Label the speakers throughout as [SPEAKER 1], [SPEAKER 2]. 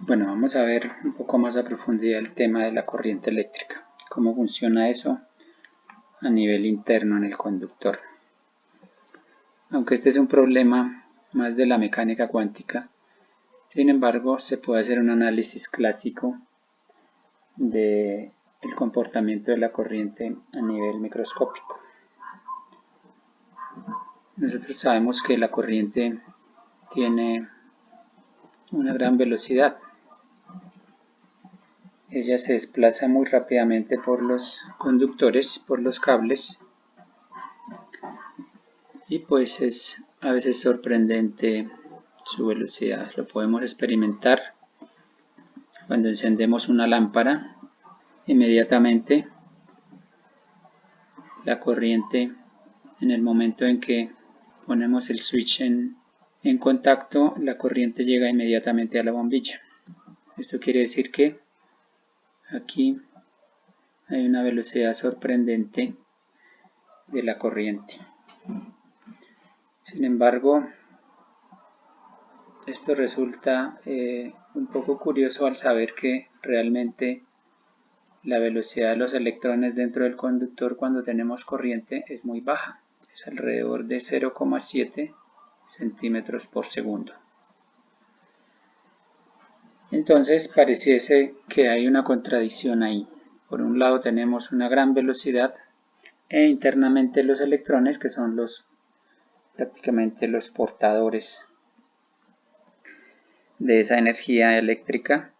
[SPEAKER 1] Bueno, vamos a ver un poco más a profundidad el tema de la corriente eléctrica, cómo funciona eso a nivel interno en el conductor. Aunque este es un problema más de la mecánica cuántica, sin embargo se puede hacer un análisis clásico del comportamiento de la corriente a nivel microscópico. Nosotros sabemos que la corriente tiene una gran velocidad. Ella se desplaza muy rápidamente por los conductores, por los cables, y pues es a veces sorprendente su velocidad. Lo podemos experimentar cuando encendemos una lámpara. Inmediatamente la corriente, en el momento en que ponemos el switch en contacto, la corriente llega inmediatamente a la bombilla. Esto quiere decir que aquí hay una velocidad sorprendente de la corriente. Sin embargo, esto resulta un poco curioso al saber que realmente la velocidad de los electrones dentro del conductor cuando tenemos corriente es muy baja, es alrededor de 0,7 centímetros por segundo. Entonces pareciese que hay una contradicción ahí. Por un lado tenemos una gran velocidad e internamente los electrones, que son prácticamente los portadores de esa energía eléctrica,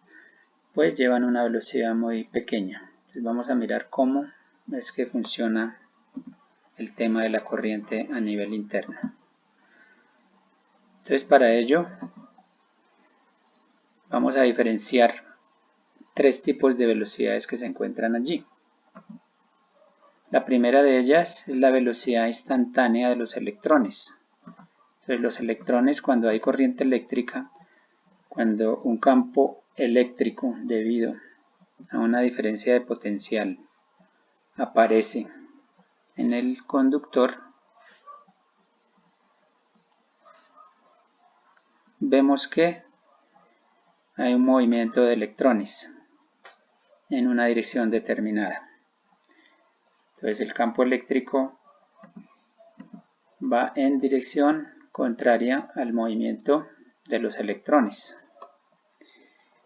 [SPEAKER 1] pues llevan una velocidad muy pequeña. Entonces vamos a mirar cómo es que funciona el tema de la corriente a nivel interno. Entonces para ello vamos a diferenciar tres tipos de velocidades que se encuentran allí. La primera de ellas es la velocidad instantánea de los electrones. Entonces los electrones, cuando hay corriente eléctrica, cuando un campo eléctrico debido a una diferencia de potencial aparece en el conductor, vemos que hay un movimiento de electrones en una dirección determinada. Entonces el campo eléctrico va en dirección contraria al movimiento de los electrones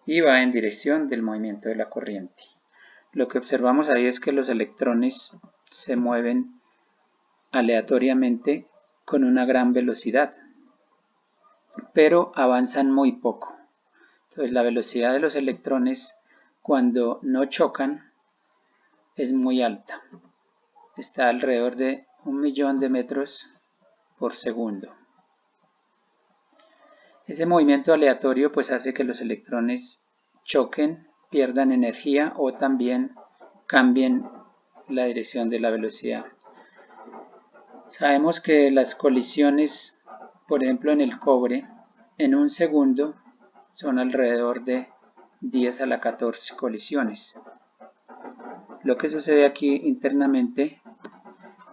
[SPEAKER 1] y va en dirección del movimiento de la corriente. Lo que observamos ahí es que los electrones se mueven aleatoriamente con una gran velocidad, pero avanzan muy poco. Entonces la velocidad de los electrones cuando no chocan es muy alta. Está alrededor de 1.000.000 de metros por segundo. Ese movimiento aleatorio pues hace que los electrones choquen, pierdan energía o también cambien la dirección de la velocidad. Sabemos que las colisiones, por ejemplo en el cobre, en un segundo son alrededor de 10 a la 14 colisiones. Lo que sucede aquí internamente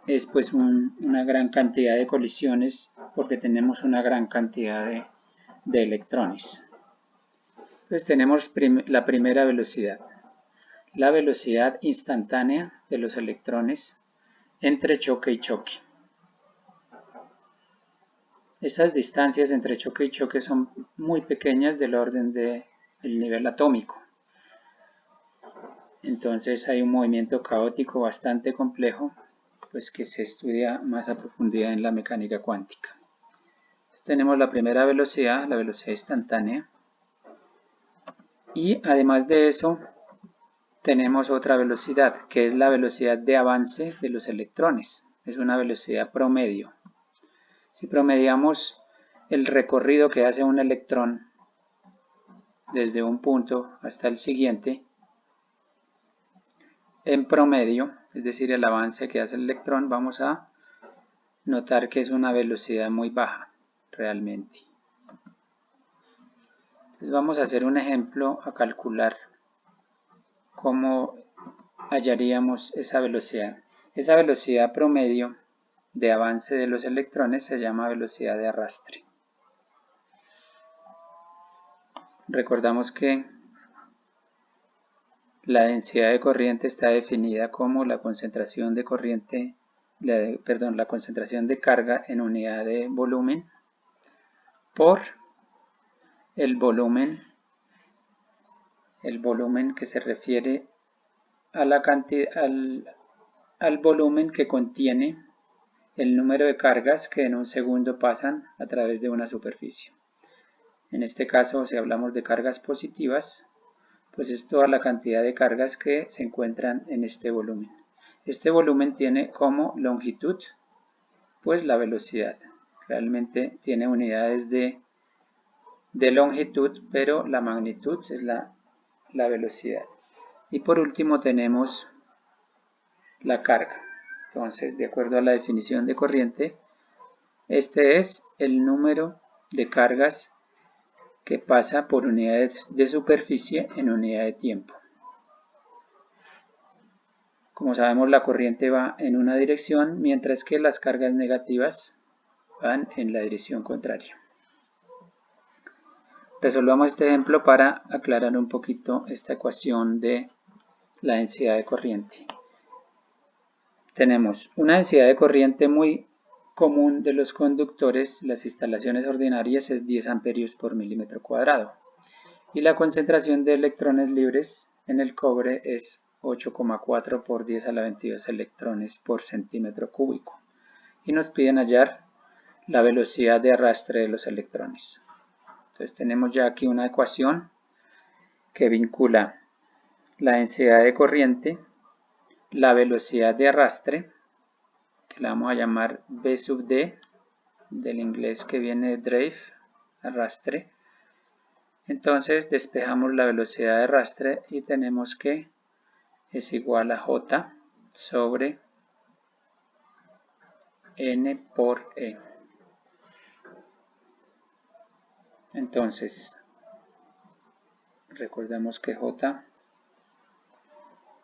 [SPEAKER 1] es pues una gran cantidad de colisiones porque tenemos una gran cantidad de electrones. Entonces tenemos la primera velocidad, la velocidad instantánea de los electrones entre choque y choque. Estas distancias entre choque y choque son muy pequeñas, del orden del nivel atómico. Entonces hay un movimiento caótico bastante complejo, pues que se estudia más a profundidad en la mecánica cuántica. Entonces, tenemos la primera velocidad, la velocidad instantánea, y además de eso tenemos otra velocidad, que es la velocidad de avance de los electrones. Es una velocidad promedio. Si promediamos el recorrido que hace un electrón desde un punto hasta el siguiente, en promedio, es decir, el avance que hace el electrón, vamos a notar que es una velocidad muy baja realmente. Entonces vamos a hacer un ejemplo a calcular cómo hallaríamos esa velocidad. Esa velocidad promedio de avance de los electrones se llama velocidad de arrastre. Recordamos que la densidad de corriente está definida como la concentración de corriente, la concentración de carga en unidad de volumen por el volumen que se refiere a la cantidad, al volumen que contiene el número de cargas que en un segundo pasan a través de una superficie. En este caso, si hablamos de cargas positivas, pues es toda la cantidad de cargas que se encuentran en este volumen. Este volumen tiene como longitud, pues la velocidad. Realmente tiene unidades de longitud, pero la magnitud es la velocidad. Y por último tenemos la carga. Entonces, de acuerdo a la definición de corriente, este es el número de cargas que pasa por unidades de superficie en unidad de tiempo. Como sabemos, la corriente va en una dirección, mientras que las cargas negativas van en la dirección contraria. Resolvamos este ejemplo para aclarar un poquito esta ecuación de la densidad de corriente. Tenemos una densidad de corriente muy común de los conductores, las instalaciones ordinarias es 10 amperios por milímetro cuadrado. Y la concentración de electrones libres en el cobre es 8,4 por 10 a la 22 electrones por centímetro cúbico. Y nos piden hallar la velocidad de arrastre de los electrones. Entonces tenemos ya aquí una ecuación que vincula la densidad de corriente, la velocidad de arrastre, que la vamos a llamar V sub D, del inglés que viene de drive, arrastre. Entonces despejamos la velocidad de arrastre y tenemos que es igual a J sobre N por E. Entonces, recordemos que J,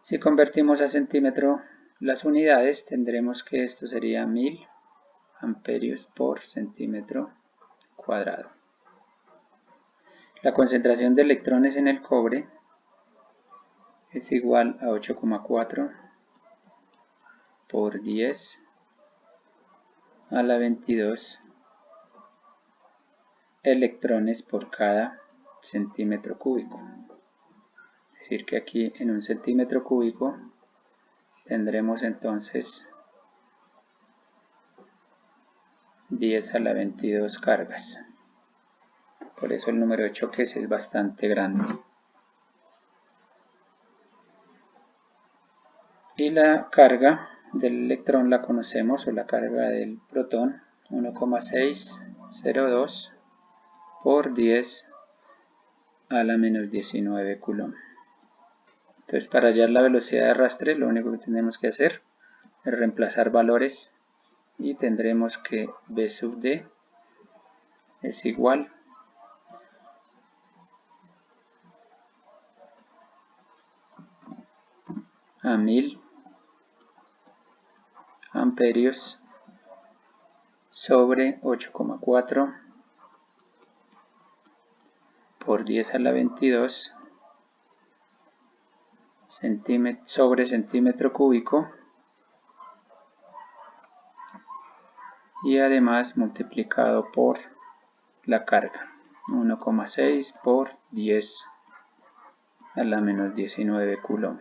[SPEAKER 1] si convertimos a centímetro las unidades, tendremos que esto sería 1000 amperios por centímetro cuadrado. La concentración de electrones en el cobre es igual a 8,4 por 10 a la 22 electrones por cada centímetro cúbico. Es decir que aquí en un centímetro cúbico tendremos entonces 10 a la 22 cargas. Por eso el número de choques es bastante grande. Y la carga del electrón la conocemos, o la carga del protón, 1,602 por 10 a la menos 19 coulomb. Entonces, para hallar la velocidad de arrastre, lo único que tenemos que hacer es reemplazar valores y tendremos que V sub D es igual a 1000 amperios sobre 8,4 por 10 a la 22 sobre centímetro cúbico, y además multiplicado por la carga, 1,6 por 10 a la menos 19 coulomb.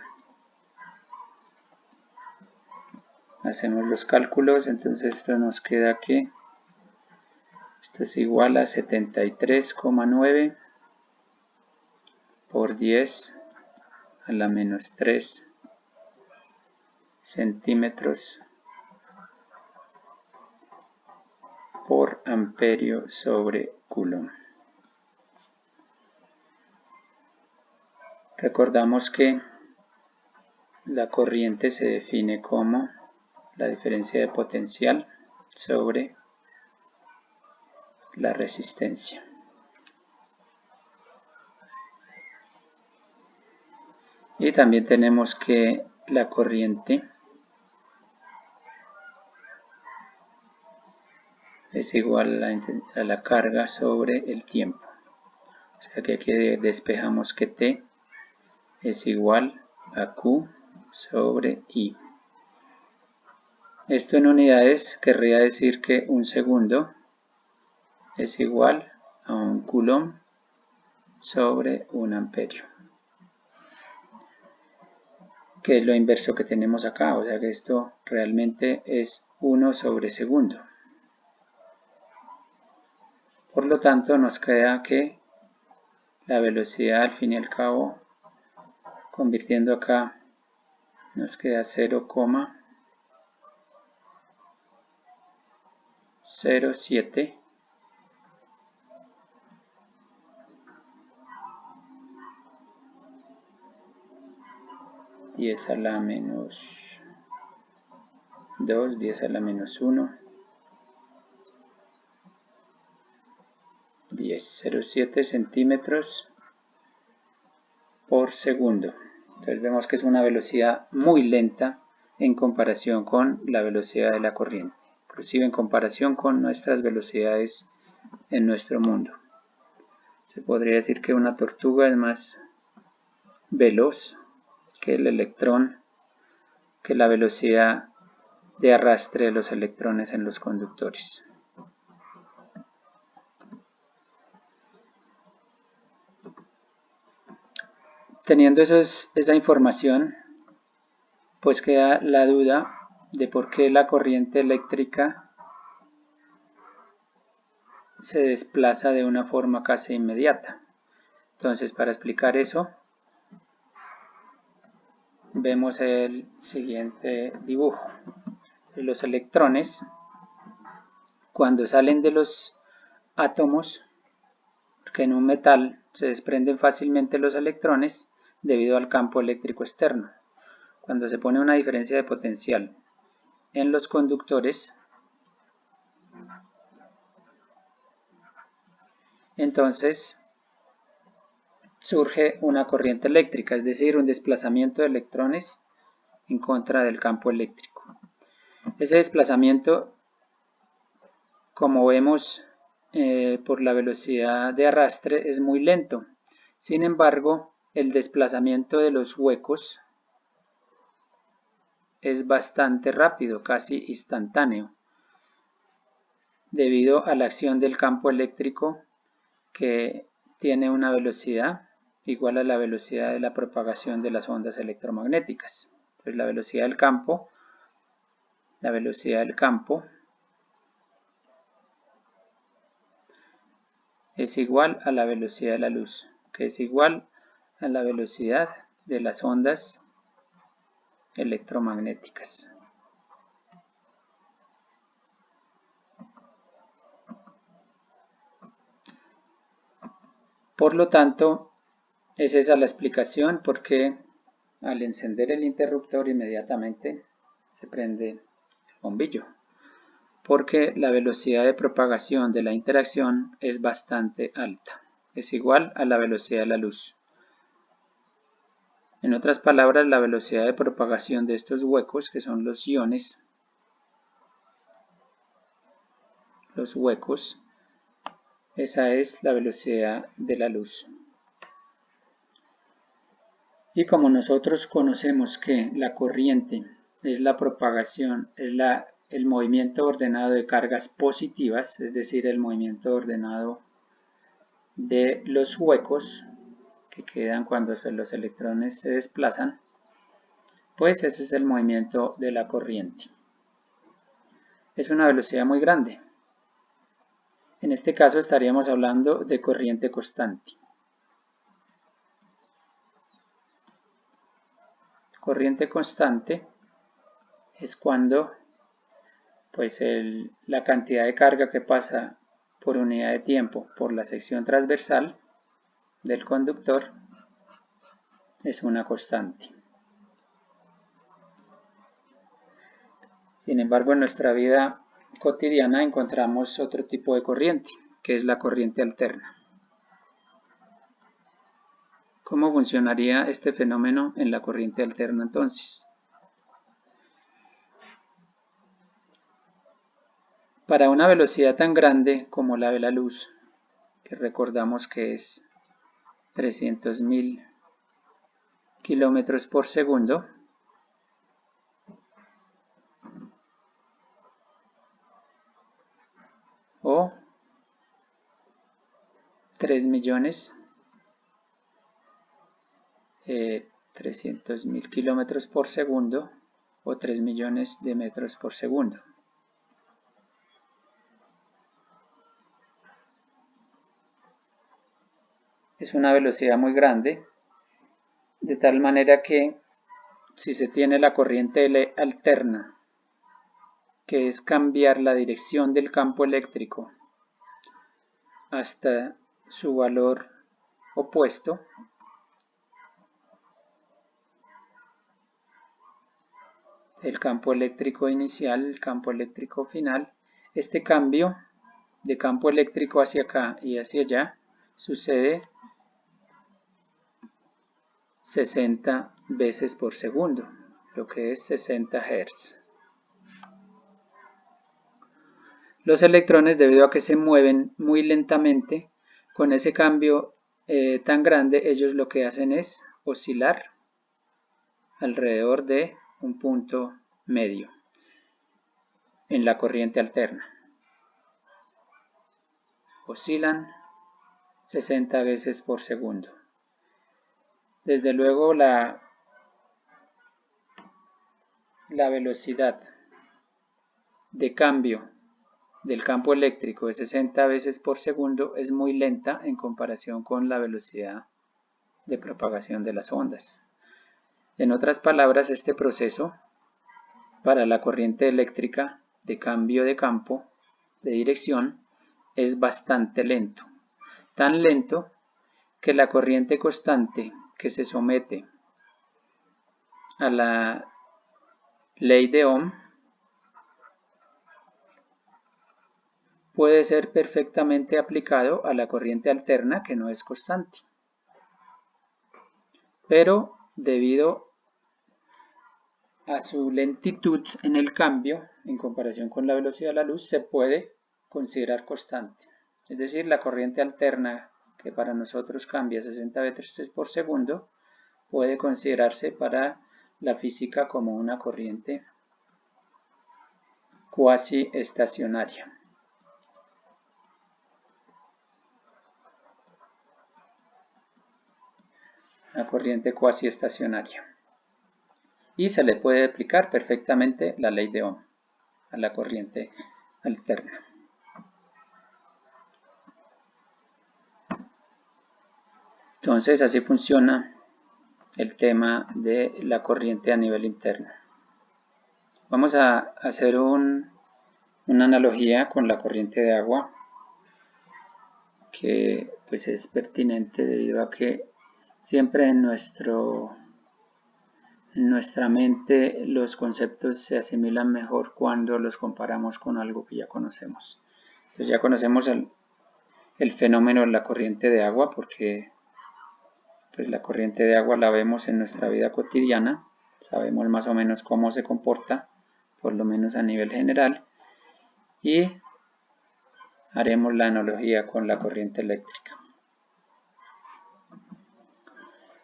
[SPEAKER 1] Hacemos los cálculos, entonces esto nos queda que esto es igual a 73,9 por 10 a la menos 3 centímetros por amperio sobre coulomb. Recordamos que la corriente se define como la diferencia de potencial sobre la resistencia. Y también tenemos que la corriente es igual a la carga sobre el tiempo. O sea que aquí despejamos que T es igual a Q sobre I. Esto en unidades querría decir que un segundo es igual a un coulomb sobre un amperio, que es lo inverso que tenemos acá, o sea que esto realmente es 1 sobre segundo. Por lo tanto nos queda que la velocidad al fin y al cabo, convirtiendo acá, nos queda 0,07 10 a la menos 2, 10 a la menos 1, 0,7 centímetros por segundo. Entonces vemos que es una velocidad muy lenta en comparación con la velocidad de la corriente, inclusive en comparación con nuestras velocidades en nuestro mundo. Se podría decir que una tortuga es más veloz que el electrón, que la velocidad de arrastre de los electrones en los conductores. Teniendo esa información, pues queda la duda de por qué la corriente eléctrica se desplaza de una forma casi inmediata. Entonces, para explicar eso, vemos el siguiente dibujo. Los electrones, cuando salen de los átomos, porque en un metal se desprenden fácilmente los electrones debido al campo eléctrico externo. Cuando se pone una diferencia de potencial en los conductores, entonces surge una corriente eléctrica, es decir, un desplazamiento de electrones en contra del campo eléctrico. Ese desplazamiento, como vemos por la velocidad de arrastre, es muy lento. Sin embargo, el desplazamiento de los huecos es bastante rápido, casi instantáneo, debido a la acción del campo eléctrico que tiene una velocidad igual a la velocidad de la propagación de las ondas electromagnéticas. Entonces la velocidad del campo es igual a la velocidad de la luz, que es igual a la velocidad de las ondas electromagnéticas. Por lo tanto, es esa la explicación porque al encender el interruptor inmediatamente se prende el bombillo, porque la velocidad de propagación de la interacción es bastante alta, es igual a la velocidad de la luz. En otras palabras, la velocidad de propagación de estos huecos, que son los iones, los huecos, esa es la velocidad de la luz. Y como nosotros conocemos que la corriente es la propagación, es el movimiento ordenado de cargas positivas, es decir, el movimiento ordenado de los huecos que quedan cuando los electrones se desplazan, pues ese es el movimiento de la corriente. Es una velocidad muy grande. En este caso estaríamos hablando de corriente constante. Corriente constante es cuando pues la cantidad de carga que pasa por unidad de tiempo por la sección transversal del conductor es una constante. Sin embargo, en nuestra vida cotidiana encontramos otro tipo de corriente, que es la corriente alterna. ¿Cómo funcionaría este fenómeno en la corriente alterna entonces? Para una velocidad tan grande como la de la luz, que recordamos que es 300.000 kilómetros por segundo, o 300.000 kilómetros por segundo, o 3 millones de metros por segundo. Es una velocidad muy grande, de tal manera que si se tiene la corriente alterna, que es cambiar la dirección del campo eléctrico hasta su valor opuesto, el campo eléctrico inicial, el campo eléctrico final, este cambio de campo eléctrico hacia acá y hacia allá sucede 60 veces por segundo, lo que es 60 Hz. Los electrones, debido a que se mueven muy lentamente, con ese cambio tan grande, ellos lo que hacen es oscilar alrededor de un punto medio en la corriente alterna. Oscilan 60 veces por segundo. Desde luego la velocidad de cambio del campo eléctrico de 60 veces por segundo es muy lenta en comparación con la velocidad de propagación de las ondas. En otras palabras, este proceso para la corriente eléctrica de cambio de campo de dirección es bastante lento, tan lento que la corriente constante que se somete a la ley de Ohm puede ser perfectamente aplicado a la corriente alterna, que no es constante, pero debido a su lentitud en el cambio en comparación con la velocidad de la luz se puede considerar constante. Es decir, la corriente alterna, que para nosotros cambia 60 veces por segundo, puede considerarse para la física como una corriente cuasi estacionaria. Una corriente cuasi estacionaria. Y se le puede aplicar perfectamente la ley de Ohm a la corriente alterna. Entonces así funciona el tema de la corriente a nivel interno. Vamos a hacer una analogía con la corriente de agua, que pues es pertinente debido a que siempre en nuestra mente los conceptos se asimilan mejor cuando los comparamos con algo que ya conocemos. Pues ya conocemos el fenómeno de la corriente de agua, porque pues la corriente de agua la vemos en nuestra vida cotidiana, sabemos más o menos cómo se comporta, por lo menos a nivel general, y haremos la analogía con la corriente eléctrica.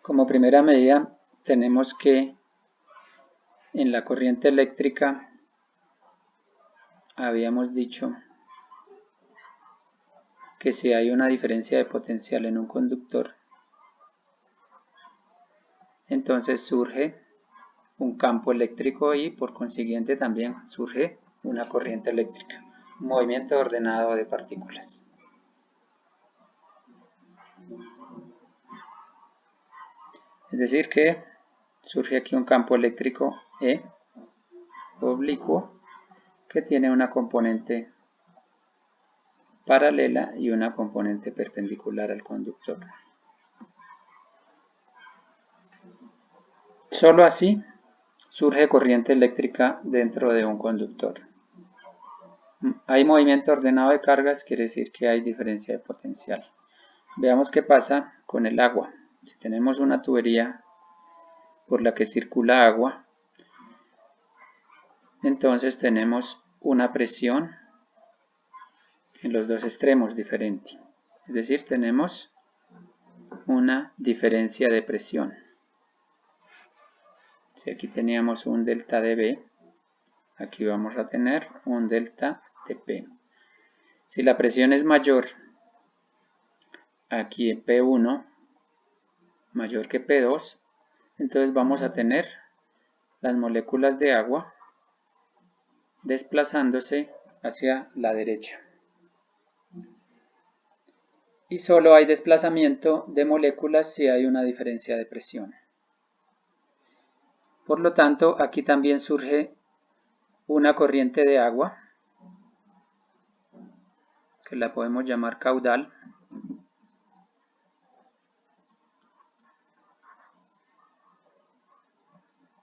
[SPEAKER 1] Como primera medida tenemos que en la corriente eléctrica habíamos dicho que si hay una diferencia de potencial en un conductor, entonces surge un campo eléctrico y por consiguiente también surge una corriente eléctrica, un movimiento ordenado de partículas. Es decir que surge aquí un campo eléctrico E oblicuo que tiene una componente paralela y una componente perpendicular al conductor. Solo así surge corriente eléctrica dentro de un conductor. Hay movimiento ordenado de cargas, quiere decir que hay diferencia de potencial. Veamos qué pasa con el agua. Si tenemos una tubería por la que circula agua, entonces tenemos una presión en los dos extremos diferente. Es decir, tenemos una diferencia de presión. Si aquí teníamos un delta de B, aquí vamos a tener un delta de P. Si la presión es mayor, aquí P1 mayor que P2, entonces vamos a tener las moléculas de agua desplazándose hacia la derecha. Y solo hay desplazamiento de moléculas si hay una diferencia de presión. Por lo tanto, aquí también surge una corriente de agua, que la podemos llamar caudal.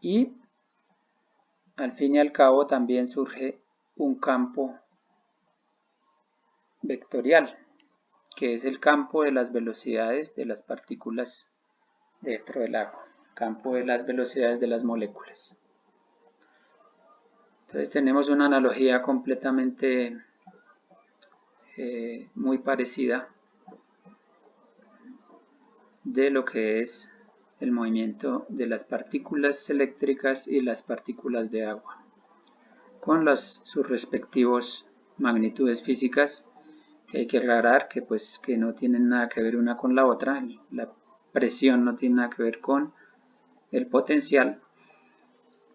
[SPEAKER 1] Y al fin y al cabo también surge un campo vectorial, que es el campo de las velocidades de las partículas dentro del agua, campo de las velocidades de las moléculas. Entonces tenemos una analogía completamente muy parecida de lo que es el movimiento de las partículas eléctricas y las partículas de agua, con sus respectivos magnitudes físicas, que hay que aclarar que no tienen nada que ver una con la otra. La presión no tiene nada que ver con el potencial,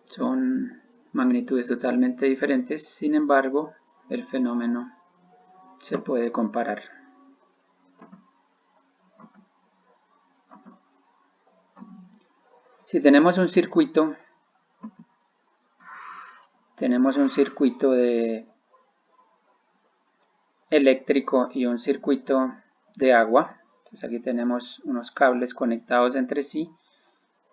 [SPEAKER 1] son magnitudes totalmente diferentes, sin embargo el fenómeno se puede comparar. Si tenemos un circuito eléctrico y un circuito de agua, entonces aquí tenemos unos cables conectados entre sí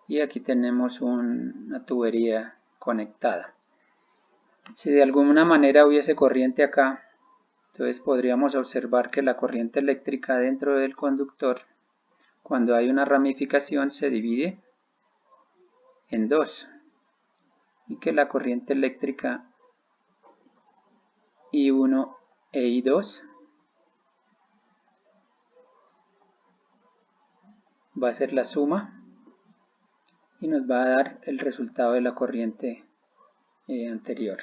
[SPEAKER 1] y aquí tenemos una tubería conectada. Si de alguna manera hubiese corriente acá, entonces podríamos observar que la corriente eléctrica dentro del conductor, cuando hay una ramificación, se divide en dos, y que la corriente eléctrica I1 e I2 va a ser la suma y nos va a dar el resultado de la corriente anterior.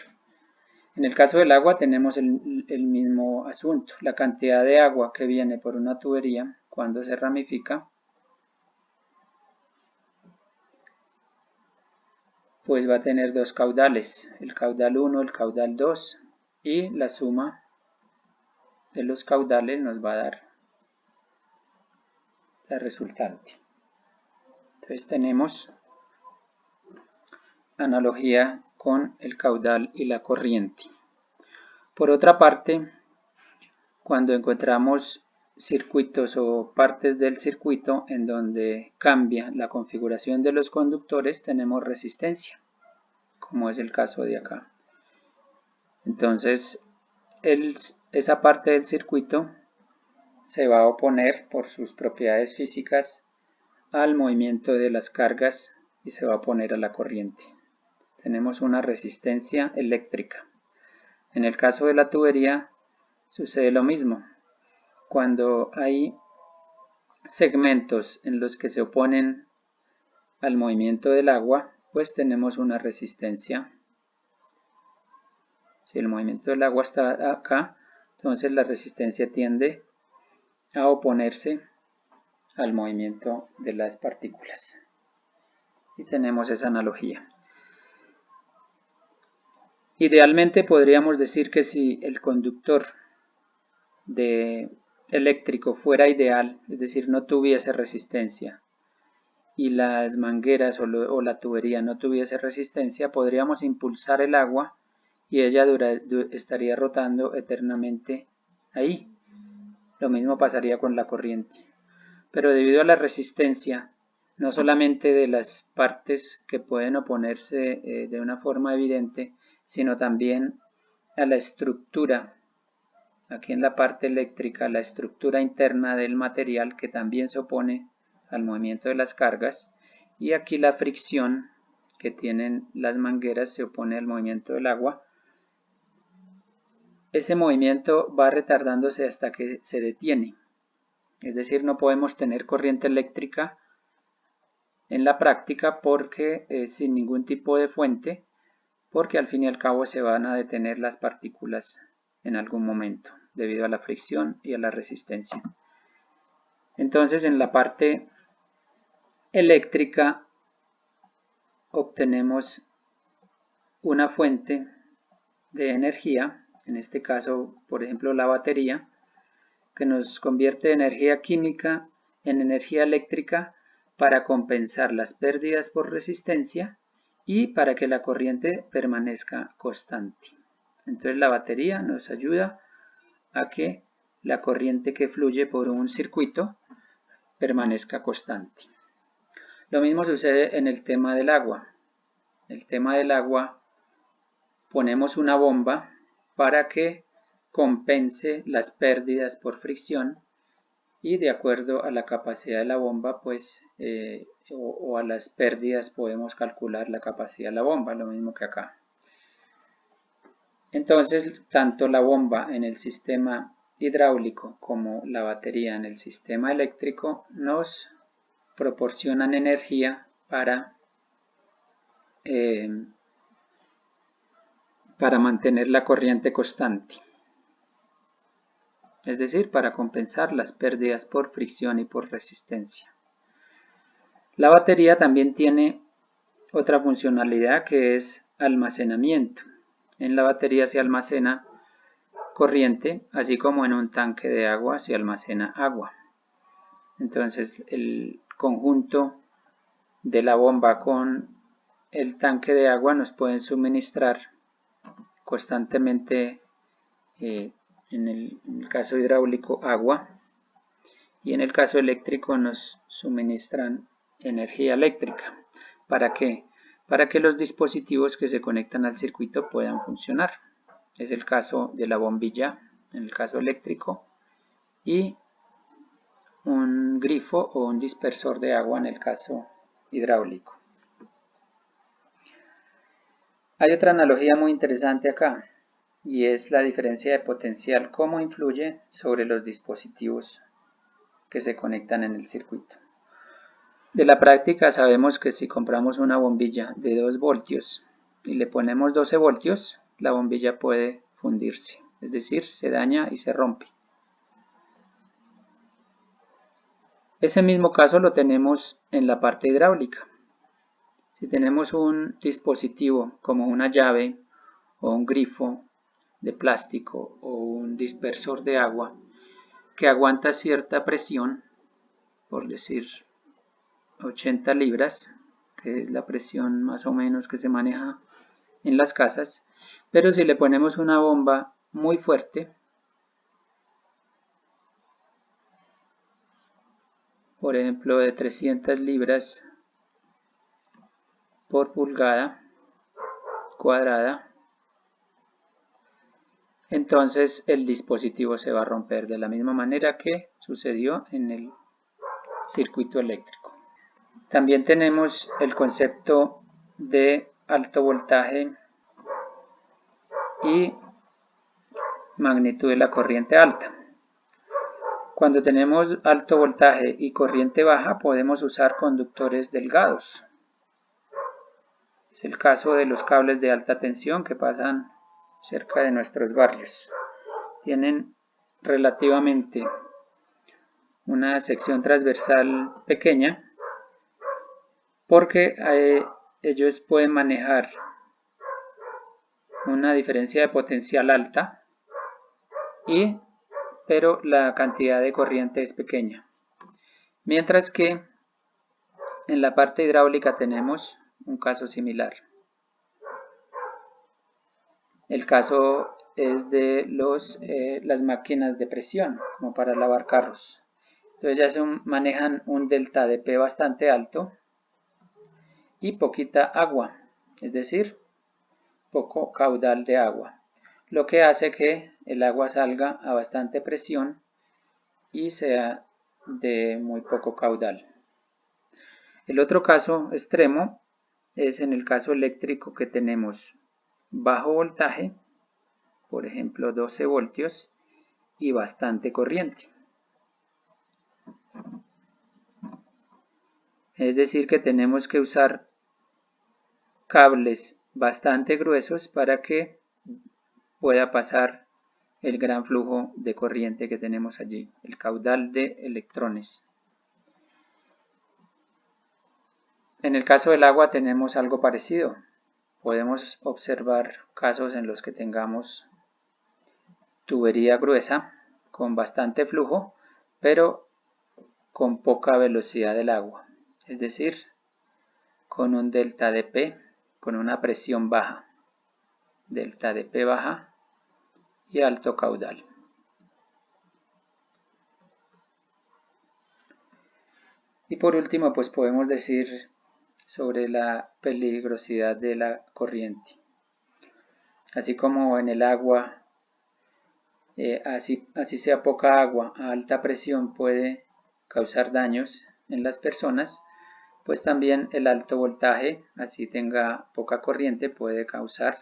[SPEAKER 1] En el caso del agua tenemos el mismo asunto. La cantidad de agua que viene por una tubería cuando se ramifica, pues va a tener dos caudales, el caudal 1, el caudal 2, y la suma de los caudales nos va a dar la resultante. Entonces tenemos analogía con el caudal y la corriente. Por otra parte, cuando encontramos circuitos o partes del circuito en donde cambia la configuración de los conductores, tenemos resistencia, como es el caso de acá. Entonces, esa parte del circuito se va a oponer por sus propiedades físicas al movimiento de las cargas y se va a oponer a la corriente. Tenemos una resistencia eléctrica. En el caso de la tubería sucede lo mismo. Cuando hay segmentos en los que se oponen al movimiento del agua, pues tenemos una resistencia. Si el movimiento del agua está acá, entonces la resistencia tiende a oponerse al movimiento de las partículas. Y tenemos esa analogía. Idealmente podríamos decir que si el conductor eléctrico fuera ideal, es decir, no tuviese resistencia, y las mangueras o la tubería no tuviese resistencia, podríamos impulsar el agua y ella estaría rotando eternamente ahí. Lo mismo pasaría con la corriente. Pero debido a la resistencia, no solamente de las partes que pueden oponerse de una forma evidente, sino también a la estructura, aquí en la parte eléctrica, la estructura interna del material que también se opone al movimiento de las cargas, y aquí la fricción que tienen las mangueras se opone al movimiento del agua. Ese movimiento va retardándose hasta que se detiene. Es decir, no podemos tener corriente eléctrica en la práctica porque sin ningún tipo de fuente, porque al fin y al cabo se van a detener las partículas en algún momento debido a la fricción y a la resistencia. Entonces en la parte eléctrica obtenemos una fuente de energía, en este caso por ejemplo la batería, que nos convierte energía química en energía eléctrica para compensar las pérdidas por resistencia y para que la corriente permanezca constante. Entonces la batería nos ayuda a que la corriente que fluye por un circuito permanezca constante. Lo mismo sucede en el tema del agua. El tema del agua, ponemos una bomba para que compense las pérdidas por fricción y de acuerdo a la capacidad de la bomba pues o a las pérdidas podemos calcular la capacidad de la bomba, lo mismo que acá. Entonces tanto la bomba en el sistema hidráulico como la batería en el sistema eléctrico nos proporcionan energía para mantener la corriente constante, es decir, para compensar las pérdidas por fricción y por resistencia. La batería también tiene otra funcionalidad que es almacenamiento. En la batería se almacena corriente, así como en un tanque de agua se almacena agua. Entonces el conjunto de la bomba con el tanque de agua nos pueden suministrar constantemente, en el caso hidráulico, agua, y en el caso eléctrico nos suministran energía eléctrica. ¿Para qué? Para que los dispositivos que se conectan al circuito puedan funcionar. Es el caso de la bombilla en el caso eléctrico y un grifo o un dispersor de agua en el caso hidráulico. Hay otra analogía muy interesante acá y es la diferencia de potencial, cómo influye sobre los dispositivos que se conectan en el circuito. De la práctica sabemos que si compramos una bombilla de 2 voltios y le ponemos 12 voltios, la bombilla puede fundirse, es decir, se daña y se rompe. Ese mismo caso lo tenemos en la parte hidráulica. Si tenemos un dispositivo como una llave o un grifo de plástico o un dispersor de agua que aguanta cierta presión, por decir 80 libras, que es la presión más o menos que se maneja en las casas, pero si le ponemos una bomba muy fuerte, por ejemplo de 300 libras por pulgada cuadrada, entonces el dispositivo se va a romper de la misma manera que sucedió en el circuito eléctrico. También tenemos el concepto de alto voltaje y magnitud de la corriente alta. Cuando tenemos alto voltaje y corriente baja podemos usar conductores delgados. Es el caso de los cables de alta tensión que pasan cerca de nuestros barrios. Tienen relativamente una sección transversal pequeña porque ellos pueden manejar una diferencia de potencial alta, pero la cantidad de corriente es pequeña. Mientras que en la parte hidráulica tenemos un caso similar. El caso es de las máquinas de presión, como para lavar carros. Entonces ya manejan un delta de P bastante alto y poquita agua, es decir, poco caudal de agua, lo que hace que el agua salga a bastante presión y sea de muy poco caudal. El otro caso extremo es en el caso eléctrico que tenemos bajo voltaje, por ejemplo 12 voltios, y bastante corriente. Es decir, que tenemos que usar cables bastante gruesos para que pueda pasar el gran flujo de corriente que tenemos allí, el caudal de electrones. En el caso del agua tenemos algo parecido. Podemos observar casos en los que tengamos tubería gruesa con bastante flujo, pero con poca velocidad del agua, es decir, con un delta de P, con una presión baja, delta de P baja y alto caudal. Y por último, pues podemos decir sobre la peligrosidad de la corriente. Así como en el agua, así sea poca agua, a alta presión puede causar daños en las personas, pues también el alto voltaje, así tenga poca corriente, puede causar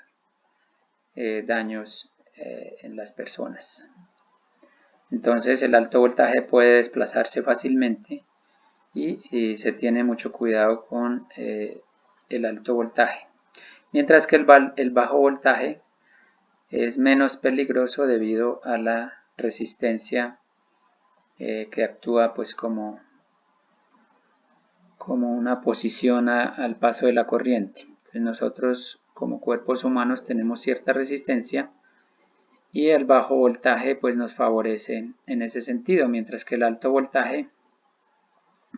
[SPEAKER 1] daños en las personas. Entonces el alto voltaje puede desplazarse fácilmente y se tiene mucho cuidado con el alto voltaje. Mientras que el bajo voltaje es menos peligroso debido a la resistencia que actúa pues como una posición al paso de la corriente. Entonces nosotros como cuerpos humanos tenemos cierta resistencia y el bajo voltaje pues nos favorece en ese sentido, mientras que el alto voltaje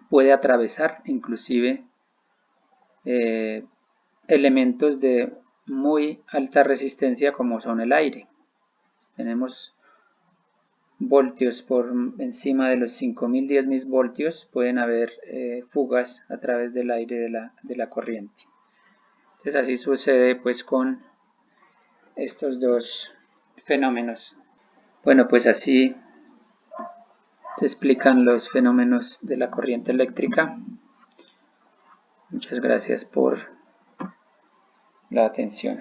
[SPEAKER 1] puede atravesar inclusive elementos de muy alta resistencia como son el aire. Tenemos voltios por encima de los 5000, 10000 voltios, pueden haber fugas a través del aire de la corriente. Entonces así sucede pues con estos dos fenómenos. Bueno, pues así se explican los fenómenos de la corriente eléctrica. Muchas gracias por la atención.